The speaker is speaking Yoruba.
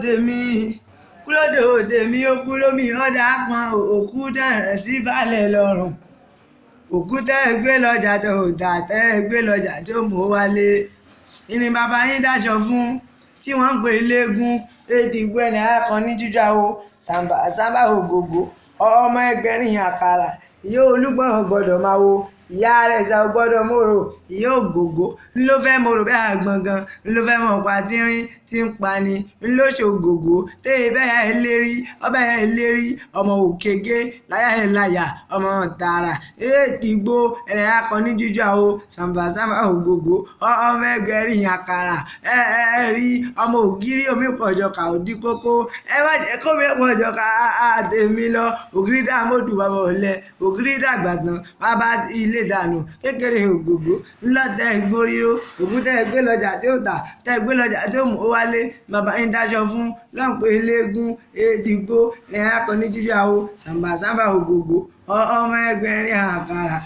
tèmi kúlódé tèmi ó kú lómi ọ̀dà pọn òkú dẹ̀rẹ̀ sí balẹ̀ lọ́rùn òkú tẹ́ ẹ gbé lọ́jà tó tà tẹ́ ẹ gbé lọ́jà tó mú wálé ìní bàbá yín dáṣọ fún tí wọ́n ń pè léegun Èdìgbò ẹni akọni jíjà o sàmbà ògògó ọmọ ẹgbẹ̀rin àkàrà ìyá olúgbọ̀n gbọ́dọ̀ máa wo ìyá rẹ̀ ṣá gbọ́dọ̀ mòrò ìyá ògògó ńlọ fẹ́ mòrò bẹ́ẹ̀ àgbọ̀ngàn ńlọ fẹ́ mọ̀ pa tínrín tí ń pani ńlọ ṣògògó téè bẹ́ẹ̀ ẹ̀ lérí ọbẹ̀ ẹ̀ lérí ọmọ òkègé láyà ẹ̀ láyà ọmọ tààrà Èdìgbò ẹni akọni jíjà o sàmbà ògògó ọmọ ẹgbẹ̀rin àkàrà ẹ rí ọmọ ògiri omi pọ̀jọ kà ó dí kókó ẹ má jẹ́ kó mi pọ̀jọ kà á tèmi lọ ògiri dá mọ́dù bàbá ọ̀lẹ ògiri dàgbà tán bàbá ilé dànù kékeré ògògó ńlọ tẹ gbóríó ògùn tẹ gbé lọ́jà tí ó tà tẹ gbé lọ́jà tí ó mú ó wálé bàbá yín dáṣọ fún lọ́npẹ́ eléégún Èdìgbò ní akọni jíjà o sàmbà ògògó ọmọ ẹgbẹ̀rin àkàrà.